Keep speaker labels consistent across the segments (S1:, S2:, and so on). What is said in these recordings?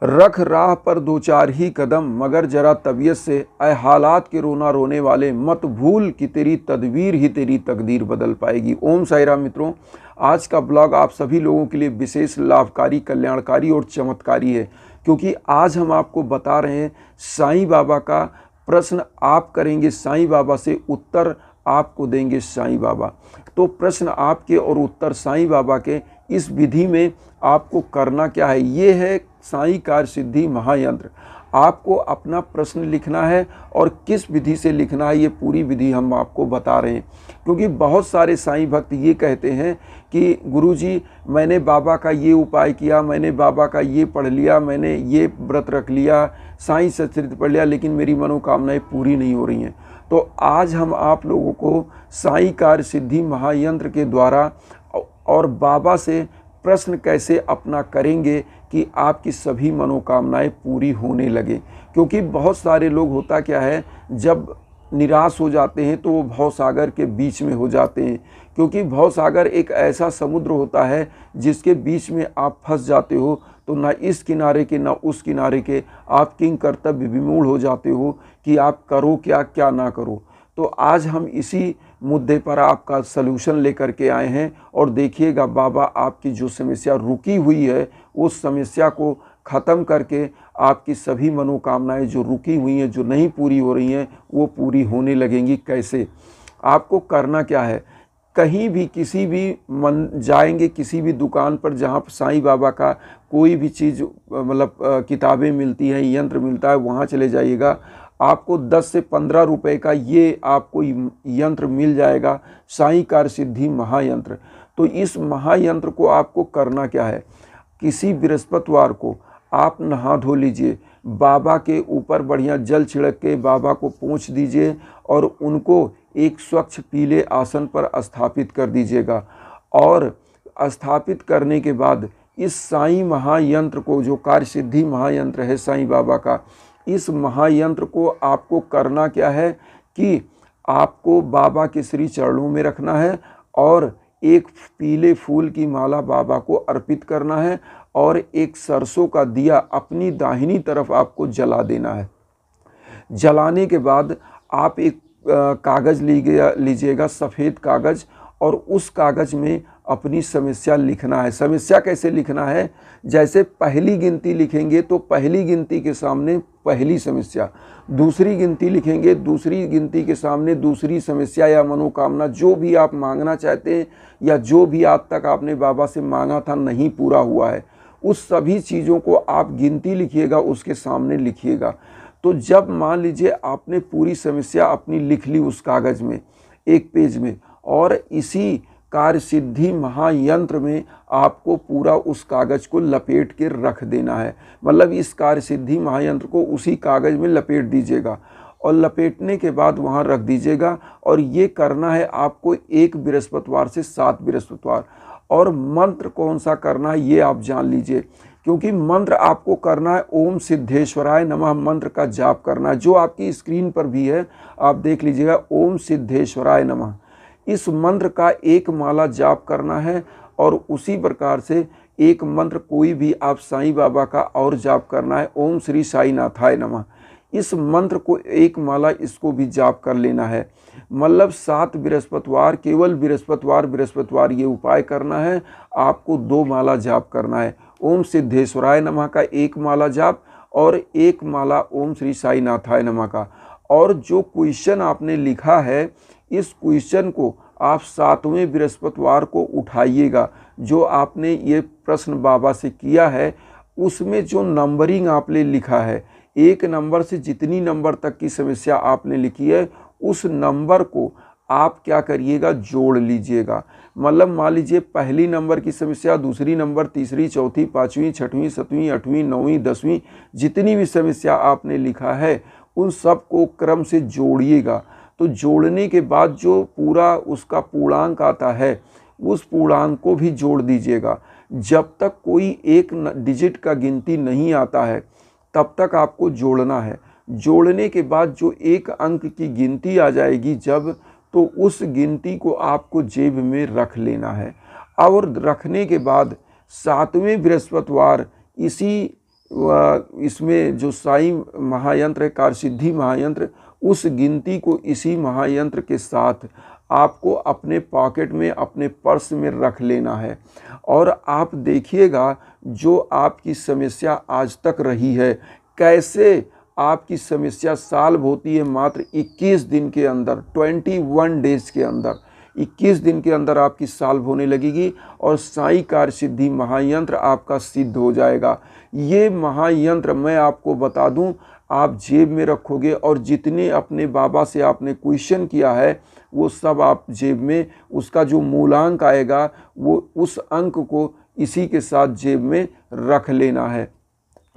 S1: रख राह पर दो चार ही कदम, मगर जरा तबीयत से ऐ हालात के रोना रोने वाले, मत भूल कि तेरी तदबीर ही तेरी तकदीर बदल पाएगी। ओम साई राम। मित्रों, आज का ब्लॉग आप सभी लोगों के लिए विशेष लाभकारी, कल्याणकारी और चमत्कारी है, क्योंकि आज हम आपको बता रहे हैं साईं बाबा का प्रश्न आप करेंगे, साईं बाबा से उत्तर आपको देंगे साईं बाबा। तो प्रश्न आपके और उत्तर साईं बाबा के, इस विधि में आपको करना क्या है, ये है साईं कार्य सिद्धि महायंत्र। आपको अपना प्रश्न लिखना है और किस विधि से लिखना है, ये पूरी विधि हम आपको बता रहे हैं। क्योंकि बहुत सारे साईं भक्त ये कहते हैं कि गुरुजी मैंने बाबा का ये उपाय किया, मैंने बाबा का ये पढ़ लिया, मैंने ये व्रत रख लिया, साईं सचरित्र पढ़ लिया, लेकिन मेरी मनोकामनाएं पूरी नहीं हो रही हैं। तो आज हम आप लोगों को साईं कार्य सिद्धि महायंत्र के द्वारा और बाबा से प्रश्न कैसे अपना करेंगे कि आपकी सभी मनोकामनाएं पूरी होने लगे। क्योंकि बहुत सारे लोग, होता क्या है, जब निराश हो जाते हैं तो वो भवसागर के बीच में हो जाते हैं। क्योंकि भवसागर एक ऐसा समुद्र होता है जिसके बीच में आप फंस जाते हो, तो ना इस किनारे के ना उस किनारे के, आप किंग कर्तव्य विमूढ़ हो जाते हो कि आप करो क्या क्या ना करो। तो आज हम इसी मुद्दे पर आपका सलूशन लेकर के आए हैं। और देखिएगा बाबा आपकी जो समस्या रुकी हुई है, उस समस्या को ख़त्म करके आपकी सभी मनोकामनाएं जो रुकी हुई हैं, जो नहीं पूरी हो रही हैं, वो पूरी होने लगेंगी। कैसे? आपको करना क्या है, कहीं भी किसी भी मन जाएंगे, किसी भी दुकान पर जहाँ साईं बाबा का कोई भी चीज़ मतलब किताबें मिलती हैं, यंत्र मिलता है, वहाँ चले जाइएगा। आपको 10 से 15 रुपए का ये आपको यंत्र मिल जाएगा, साईं कार्य सिद्धि महायंत्र। तो इस महायंत्र को आपको करना क्या है, किसी बृहस्पतिवार को आप नहा धो लीजिए, बाबा के ऊपर बढ़िया जल छिड़क के बाबा को पोंछ दीजिए और उनको एक स्वच्छ पीले आसन पर स्थापित कर दीजिएगा। और स्थापित करने के बाद इस साईं महायंत्र को, जो कार्य सिद्धि महायंत्र है साईं बाबा का, इस महायंत्र को आपको करना क्या है कि आपको बाबा के श्री चरणों में रखना है और एक पीले फूल की माला बाबा को अर्पित करना है और एक सरसों का दिया अपनी दाहिनी तरफ आपको जला देना है। जलाने के बाद आप एक कागज़ लीजिएगा, सफ़ेद कागज़, और उस कागज़ में अपनी समस्या लिखना है। समस्या कैसे लिखना है, जैसे पहली गिनती लिखेंगे तो पहली गिनती के सामने पहली समस्या, दूसरी गिनती लिखेंगे, दूसरी गिनती के सामने दूसरी समस्या या मनोकामना, जो भी आप मांगना चाहते हैं या जो भी आज तक आपने बाबा से मांगा था नहीं पूरा हुआ है, उस सभी चीज़ों को आप गिनती लिखिएगा, उसके सामने लिखिएगा। तो जब मान लीजिए आपने पूरी समस्या अपनी लिख ली उस कागज़ में, एक पेज में, और इसी कार्य सिद्धि महायंत्र में आपको पूरा उस कागज़ को लपेट के रख देना है। मतलब इस कार्य सिद्धि महायंत्र को उसी कागज़ में लपेट दीजिएगा और लपेटने के बाद वहाँ रख दीजिएगा। और ये करना है आपको 1 बृहस्पतिवार से 7 बृहस्पतिवार। और मंत्र कौन सा करना है ये आप जान लीजिए, क्योंकि मंत्र आपको करना है ओम सिद्धेश्वराय नमः मंत्र का जाप करना है, जो आपकी स्क्रीन पर भी है, आप देख लीजिएगा, ओम सिद्धेश्वराय नमः। इस मंत्र का एक माला जाप करना है और उसी प्रकार से एक मंत्र कोई भी आप साईं बाबा का और जाप करना है, ओम श्री साईनाथाय नमः। इस मंत्र को एक माला इसको भी जाप कर लेना है। मतलब 7 बृहस्पतिवार, केवल बृहस्पतिवार ये उपाय करना है। आपको 2 माला जाप करना है, ओम सिद्धेश्वराय नमः का 1 माला जाप और 1 माला ओम श्री साईनाथाय नमः का। और जो क्वेश्चन आपने लिखा है, इस क्वेश्चन को आप 7वें बृहस्पतिवार को उठाइएगा। जो आपने ये प्रश्न बाबा से किया है, उसमें जो नंबरिंग आपने लिखा है, 1 नंबर से जितनी नंबर तक की समस्या आपने लिखी है, उस नंबर को आप क्या करिएगा, जोड़ लीजिएगा। मतलब मान लीजिए पहली नंबर की समस्या, दूसरी नंबर, तीसरी, चौथी, 5वीं, 6वीं, 7वीं, 8वीं, 9वीं, 10वीं, जितनी भी समस्या आपने लिखा है, उन सब को क्रम से जोड़िएगा। तो जोड़ने के बाद जो पूरा उसका पूर्णांक आता है, उस पूर्णांक को भी जोड़ दीजिएगा। जब तक कोई एक डिजिट का गिनती नहीं आता है, तब तक आपको जोड़ना है। जोड़ने के बाद जो एक अंक की गिनती आ जाएगी जब, तो उस गिनती को आपको जेब में रख लेना है। और रखने के बाद 7वें बृहस्पतिवार इसी इसमें जो साई महायंत्र है, कार्यसिद्धि महायंत्र, उस गिनती को इसी महायंत्र के साथ आपको अपने पॉकेट में, अपने पर्स में रख लेना है। और आप देखिएगा जो आपकी समस्या आज तक रही है, कैसे आपकी समस्या सॉल्व होती है मात्र 21 दिन के अंदर, 21 डेज के अंदर, 21 दिन के अंदर आपकी सॉल्व होने लगेगी और साई कार्यसिद्धि महायंत्र आपका सिद्ध हो जाएगा। ये महायंत्र मैं आपको बता दूं, आप जेब में रखोगे और जितने अपने बाबा से आपने क्वेश्चन किया है वो सब आप जेब में, उसका जो मूलांक आएगा वो उस अंक को इसी के साथ जेब में रख लेना है।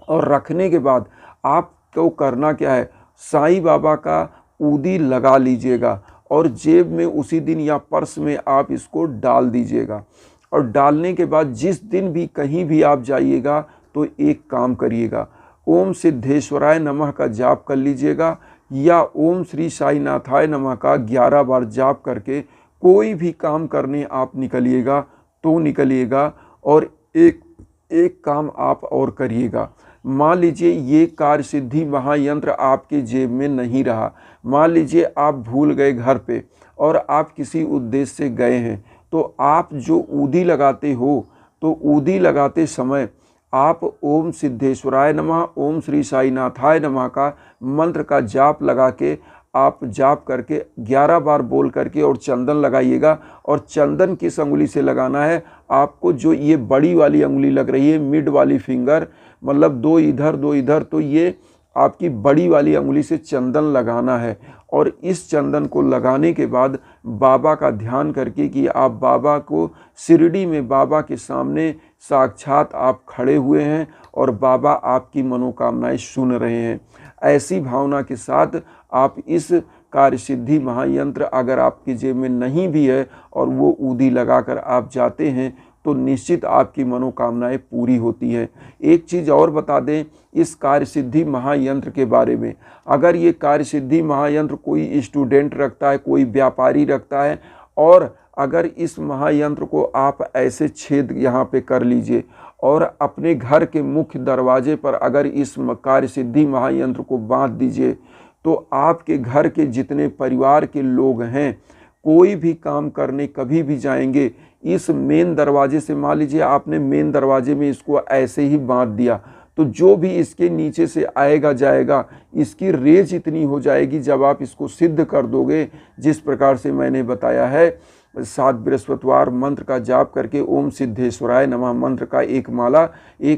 S1: और रखने के बाद आपको करना क्या है, साईं बाबा का ऊदी लगा लीजिएगा और जेब में उसी दिन या पर्स में आप इसको डाल दीजिएगा। और डालने के बाद जिस दिन भी कहीं भी आप जाइएगा तो एक काम करिएगा, ओम सिद्धेश्वराय नमः का जाप कर लीजिएगा या ओम श्री साईनाथाय नमः का 11 बार जाप करके कोई भी काम करने आप निकलिएगा तो निकलिएगा। और एक काम आप और करिएगा, मान लीजिए ये कार्यसिद्धि महायंत्र आपके जेब में नहीं रहा, मान लीजिए आप भूल गए घर पे और आप किसी उद्देश्य से गए हैं, तो आप जो ऊदी लगाते हो तो ऊदी लगाते समय आप ओम सिद्धेश्वराय नमः, ओम श्री साईनाथाय नमः का मंत्र का जाप लगा के आप जाप करके 11 बार बोल करके और चंदन लगाइएगा। और चंदन किस अंगुली से लगाना है आपको, जो ये बड़ी वाली अंगुली लग रही है, मिड वाली फिंगर, मतलब 2 इधर 2 इधर, तो ये आपकी बड़ी वाली अंगुली से चंदन लगाना है। और इस चंदन को लगाने के बाद बाबा का ध्यान करके कि आप बाबा को शिरडी में बाबा के सामने साक्षात आप खड़े हुए हैं और बाबा आपकी मनोकामनाएं सुन रहे हैं, ऐसी भावना के साथ आप इस कार्यसिद्धि महायंत्र अगर आपकी जेब में नहीं भी है और वो ऊदी लगाकर आप जाते हैं तो निश्चित आपकी मनोकामनाएं पूरी होती हैं। एक चीज़ और बता दें इस कार्यसिद्धि महायंत्र के बारे में, अगर ये कार्यसिद्धि महायंत्र कोई स्टूडेंट रखता है, कोई व्यापारी रखता है, और अगर इस महायंत्र को आप ऐसे छेद यहाँ पे कर लीजिए और अपने घर के मुख्य दरवाजे पर अगर इस कार्यसिद्धि महायंत्र को बांध दीजिए तो आपके घर के जितने परिवार के लोग हैं, कोई भी काम करने कभी भी जाएंगे, इस मेन दरवाजे से, मान लीजिए आपने मेन दरवाजे में इसको ऐसे ही बांध दिया, तो जो भी इसके नीचे से आएगा जाएगा, इसकी रेंज इतनी हो जाएगी जब आप इसको सिद्ध कर दोगे, जिस प्रकार से मैंने बताया है। 7 बृहस्पतिवार मंत्र का जाप करके ओम सिद्धेश्वराय नमः मंत्र का एक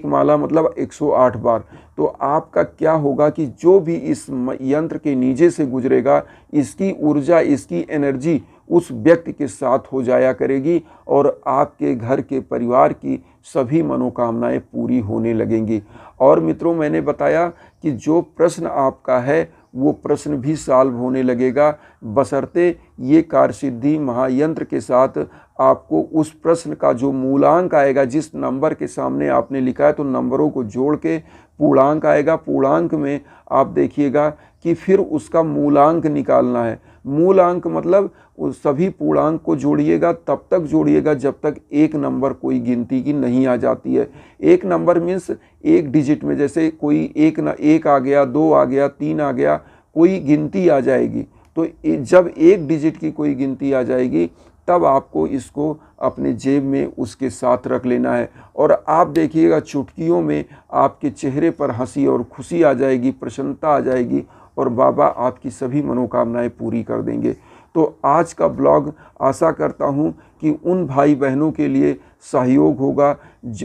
S1: माला मतलब 108 बार, तो आपका क्या होगा कि जो भी इस यंत्र के नीचे से गुजरेगा, इसकी ऊर्जा, इसकी एनर्जी उस व्यक्ति के साथ हो जाया करेगी और आपके घर के परिवार की सभी मनोकामनाएं पूरी होने लगेंगी। और मित्रों, मैंने बताया कि जो प्रश्न आपका है वो प्रश्न भी सॉल्व होने लगेगा, बशर्ते ये कार्यसिद्धि महायंत्र के साथ आपको उस प्रश्न का जो मूलांक आएगा, जिस नंबर के सामने आपने लिखा है, तो नंबरों को जोड़ के पूर्णांक आएगा। पूर्णांक में आप देखिएगा कि फिर उसका मूलांक निकालना है। मूलांक मतलब उस सभी पूर्णांक को जोड़िएगा, तब तक जोड़िएगा जब तक एक नंबर कोई गिनती की नहीं आ जाती है। एक नंबर मीन्स एक डिजिट में, जैसे कोई एक आ गया, 2 आ गया, 3 आ गया, कोई गिनती आ जाएगी। तो जब एक डिजिट की कोई गिनती आ जाएगी तब आपको इसको अपने जेब में उसके साथ रख लेना है। और आप देखिएगा चुटकियों में आपके चेहरे पर हंसी और खुशी आ जाएगी, प्रसन्नता आ जाएगी और बाबा आपकी सभी मनोकामनाएं पूरी कर देंगे। तो आज का ब्लॉग आशा करता हूं कि उन भाई बहनों के लिए सहयोग होगा,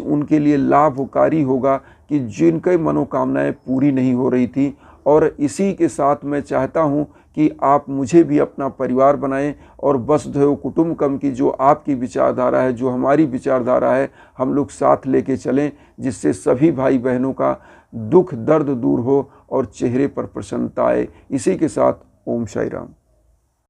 S1: उनके लिए लाभकारी होगा कि जिनकी मनोकामनाएं पूरी नहीं हो रही थी। और इसी के साथ मैं चाहता हूं कि आप मुझे भी अपना परिवार बनाएं और वसुधैव कुटुंबकम की जो आपकी विचारधारा है, जो हमारी विचारधारा है, हम लोग साथ लेके चलें, जिससे सभी भाई बहनों का दुख दर्द दूर हो और चेहरे पर प्रसन्नता आए। इसी के साथ ओम साई राम।